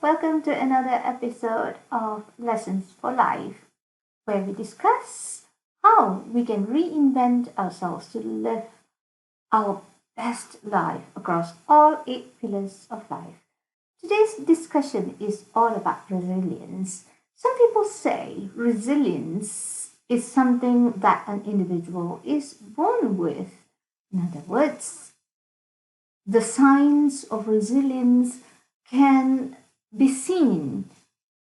welcome to another episode of Lessons for Life, where we discuss how we can reinvent ourselves to live our best life across all 8 pillars of life. Today's discussion is all about resilience. Some people say resilience is something that an individual is born with. In other words, the signs of resilience can be seen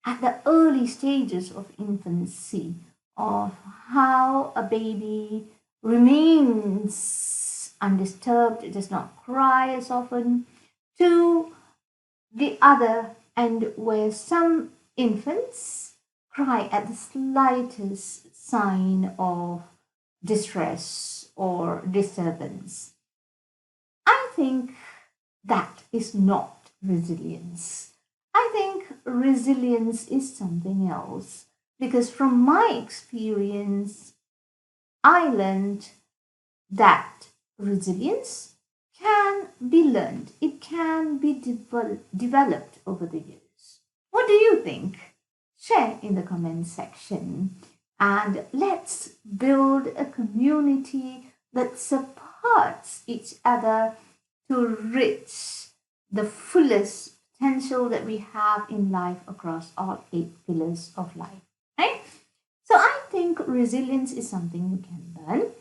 at the early stages of infancy, of how a baby remains undisturbed, it does not cry as often, to the other end where some infants cry at the slightest sign of distress or disturbance. I think that is not resilience. I think resilience is something else because from my experience, I learned that resilience can be learned, it can be developed over the years. What do you think? Share in the comment section and let's build a community that supports each other to reach the fullest potential that we have in life across all 8 pillars of life. Right? So I think resilience is something you can learn,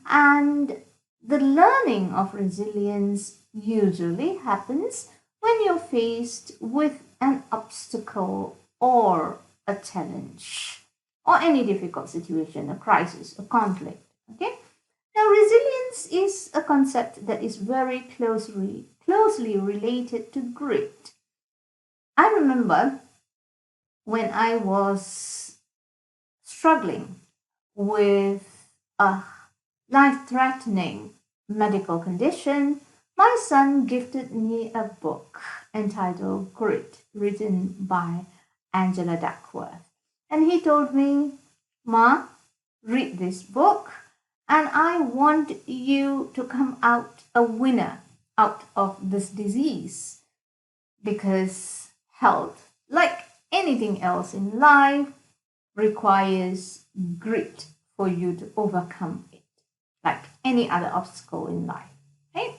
and the learning of resilience usually happens when you're faced with an obstacle or a challenge or any difficult situation, a crisis, a conflict. Okay? Now, resilience is a concept that is very closely related to grit. I remember when I was struggling with a life-threatening medical condition, my son gifted me a book entitled Grit, written by Angela Duckworth. And he told me, Ma, read this book and I want you to come out a winner out of this disease because health, like anything else in life, requires grit for you to overcome it, like any other obstacle in life. Right?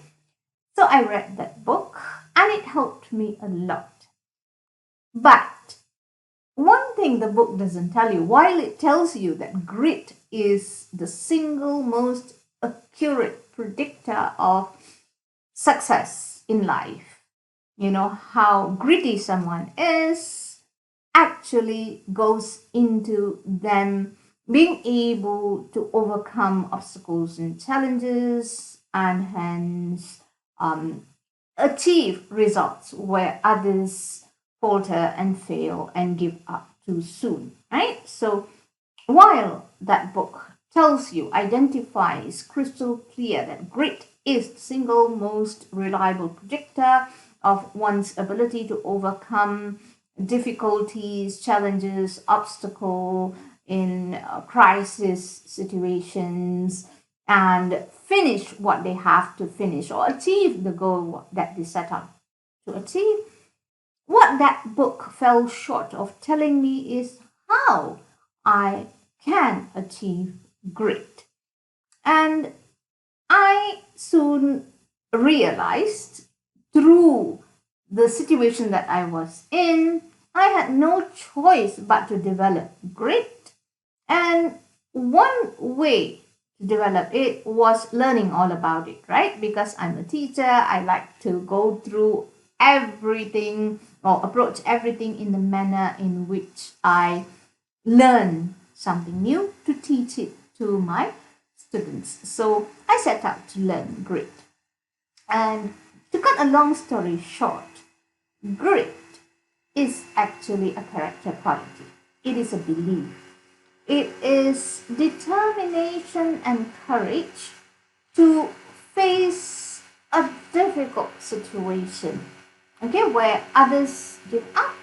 So I read that book and it helped me a lot. But one thing the book doesn't tell you, while it tells you that grit is the single most accurate predictor of success in life, how gritty someone is actually goes into them being able to overcome obstacles and challenges and hence achieve results where others falter and fail and give up too soon, right? So while that book tells you, identifies crystal clear that grit is the single most reliable predictor of one's ability to overcome difficulties, challenges, obstacle in crisis situations and finish what they have to finish or achieve the goal that they set out to achieve. What that book fell short of telling me is how I can achieve grit. And I soon realized through the situation that I was in, I had no choice but to develop grit. And one way to develop it was learning all about it, right? Because I'm a teacher, I like to go through everything or approach everything in the manner in which I learn something new to teach it to my students. So I set out to learn grit. And to cut a long story short, grit is actually a character quality. It is a belief. It is determination and courage to face a difficult situation, okay, where others give up,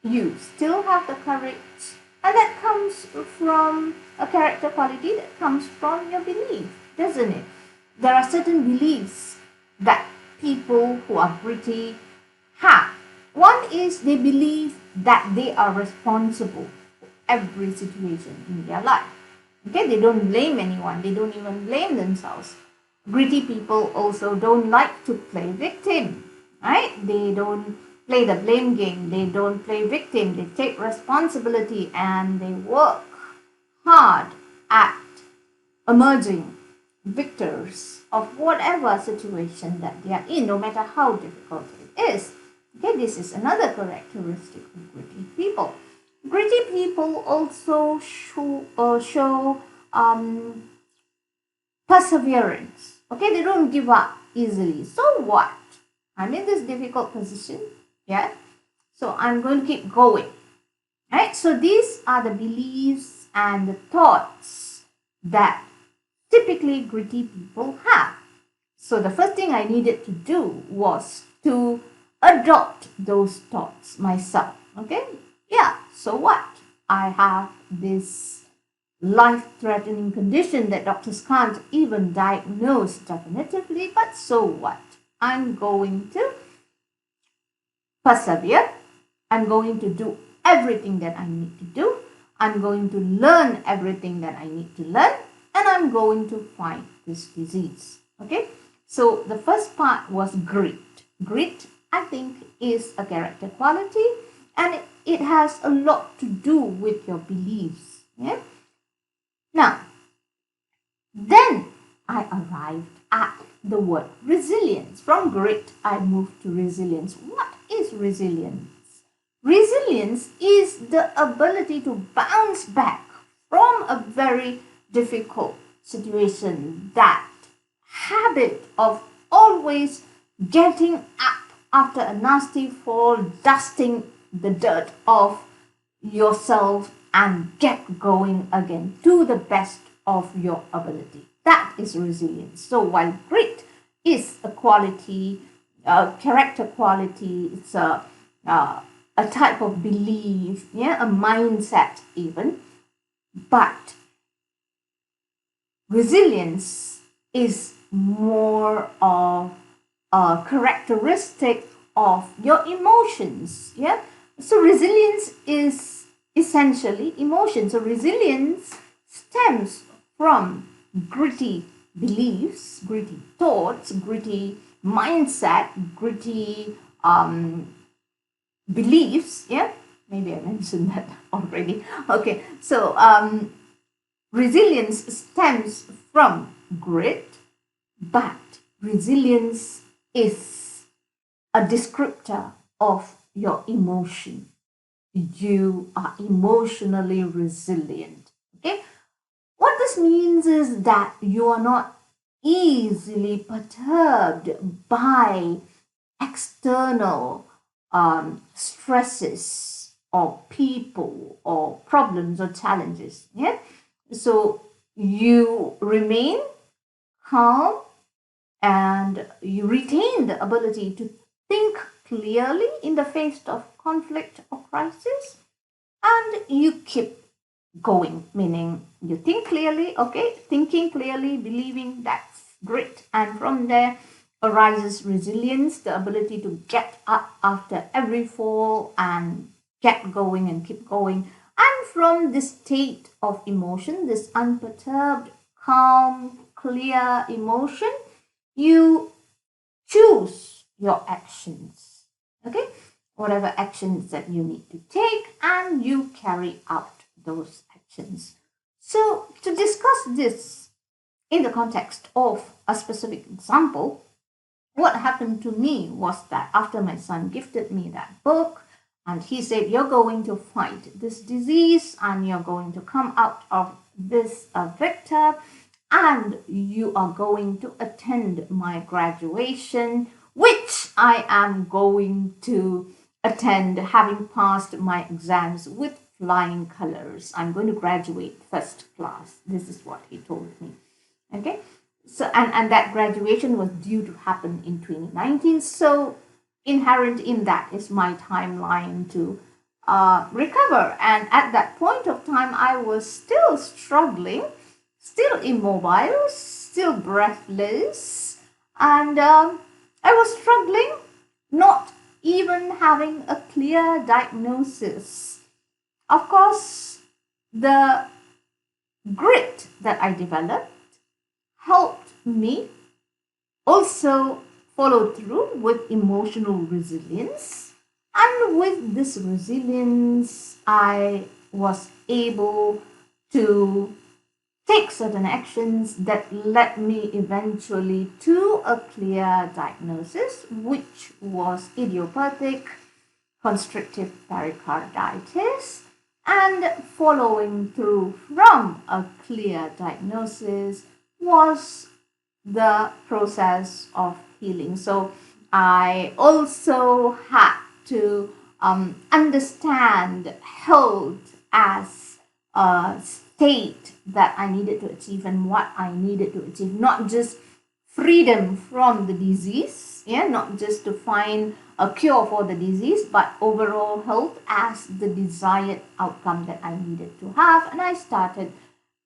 you still have the courage, and that comes from a character quality that comes from your belief, doesn't it? There are certain beliefs that people who are gritty have. One is they believe that they are responsible for every situation in their life. Okay, they don't blame anyone, they don't even blame themselves. Gritty people also don't like to play victim, right? They don't play the blame game, they don't play victim, they take responsibility and they work hard at emerging victors of whatever situation that they are in, no matter how difficult it is. Okay, this is another characteristic of gritty people. Gritty people also show perseverance. Okay, they don't give up easily. So what? I'm in this difficult position. Yeah, so I'm going to keep going. Right? So these are the beliefs and the thoughts that typically gritty people have. So the first thing I needed to do was to adopt those thoughts myself. Okay? Yeah, so what? I have this life-threatening condition that doctors can't even diagnose definitively, but so what? I'm going to persevere. I'm going to do everything that I need to do. I'm going to learn everything that I need to learn, and I'm going to fight this disease. Okay? So the first part was grit. Grit, I think, is a character quality, and it has a lot to do with your beliefs. Yeah? Now, then I arrived at the word resilience. From grit, I moved to resilience. What is resilience? Resilience is the ability to bounce back from a very difficult situation. That habit of always getting up after a nasty fall, dusting the dirt off yourself and get going again to the best of your ability. That is resilience. So while grit is a quality, a character quality, it's a type of belief, yeah, a mindset even, but resilience is more of a characteristic of your emotions. Yeah, so resilience is essentially emotion. So resilience stems from gritty beliefs, gritty thoughts, gritty mindset, gritty beliefs. Yeah, maybe I mentioned that already. Okay, so resilience stems from grit, but resilience is a descriptor of your emotion. You are emotionally resilient. Okay, what this means is that you are not easily perturbed by external stresses or people or problems or challenges. Yeah, so you remain calm and you retain the ability to think clearly in the face of conflict or crisis, and you keep going, meaning you think clearly. Okay, thinking clearly, believing, that's great, and from there arises resilience, the ability to get up after every fall and get going and keep going. And from this state of emotion, this unperturbed, calm, clear emotion, you choose your actions. Okay, whatever actions that you need to take, and you carry out those actions. So to discuss this in the context of a specific example, what happened to me was that after my son gifted me that book and he said, you're going to fight this disease and you're going to come out of this victor, and you are going to attend my graduation, which I am going to attend having passed my exams with flying colors. I'm going to graduate first class. This is what he told me. Okay, so and that graduation was due to happen in 2019. So inherent in that is my timeline to recover. And at that point of time, I was still struggling, still immobile, still breathless, and I was struggling not even having a clear diagnosis. Of course, the grit that I developed helped me also follow through with emotional resilience. And with this resilience, I was able to take certain actions that led me eventually to a clear diagnosis, which was idiopathic constrictive pericarditis. And following through from a clear diagnosis was the process of healing. So I also had to understand health as a state that I needed to achieve and what I needed to achieve, not just freedom from the disease, not just to find a cure for the disease, but overall health as the desired outcome that I needed to have. And I started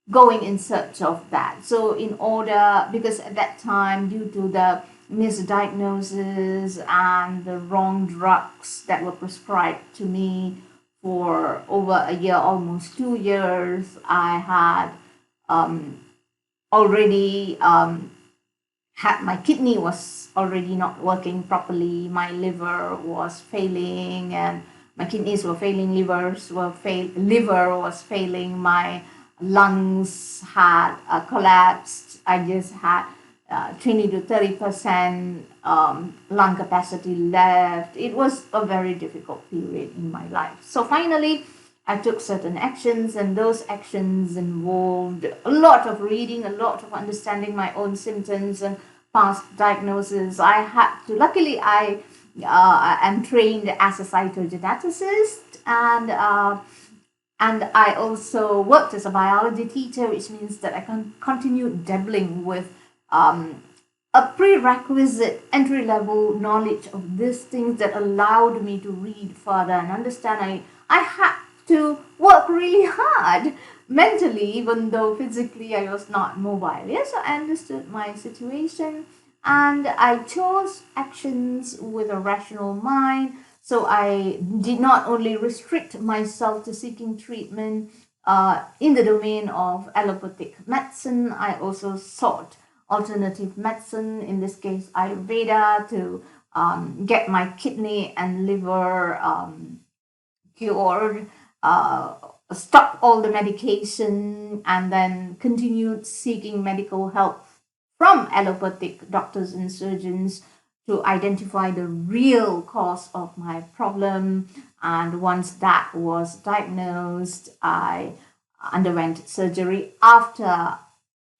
going in search of that. So in order, because at that time, due to the misdiagnosis and the wrong drugs that were prescribed to me for over a year, almost 2 years, I had already had my kidney was already not working properly, my liver was failing, and my kidneys were failing, liver was failing, my lungs had collapsed. I just had 20 to 30% lung capacity left. It was a very difficult period in my life. So finally, I took certain actions, and those actions involved a lot of reading, a lot of understanding my own symptoms and past diagnosis. I had to, luckily, I am trained as a cytogeneticist, and I also worked as a biology teacher, which means that I can continue dabbling with a prerequisite entry-level knowledge of these things that allowed me to read further and understand. I had to work really hard mentally, even though physically I was not mobile. Yes, so I understood my situation and I chose actions with a rational mind. So I did not only restrict myself to seeking treatment in the domain of allopathic medicine, I also sought alternative medicine, in this case Ayurveda, to get my kidney and liver cured, stopped all the medication, and then continued seeking medical help from allopathic doctors and surgeons to identify the real cause of my problem. And once that was diagnosed, I underwent surgery. After,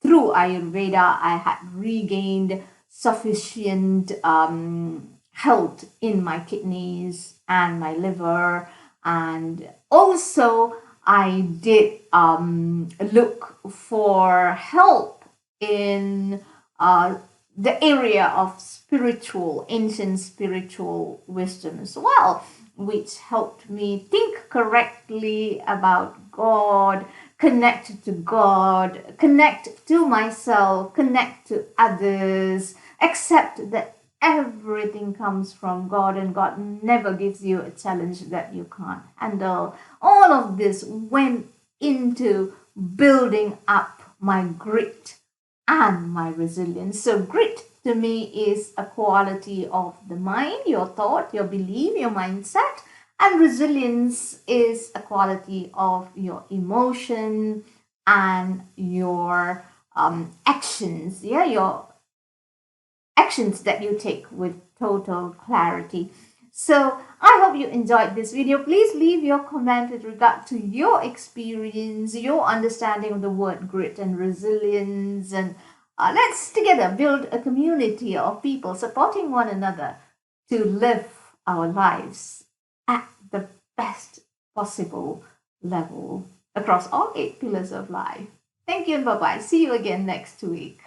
through Ayurveda, I had regained sufficient health in my kidneys and my liver. And also, I did look for help in the area of ancient spiritual wisdom as well, which helped me think correctly about God, connect to God, connect to myself, connect to others, accept that everything comes from God and God never gives you a challenge that you can't handle. All of this went into building up my grit and my resilience. So grit to me is a quality of the mind, your thought, your belief, your mindset. And resilience is a quality of your emotion and your actions. Yeah, your actions that you take with total clarity. So I hope you enjoyed this video. Please leave your comment with regard to your experience, your understanding of the word grit and resilience, and let's together build a community of people supporting one another to live our lives at the best possible level across all 8 pillars of life. Thank you and bye-bye. See you again next week.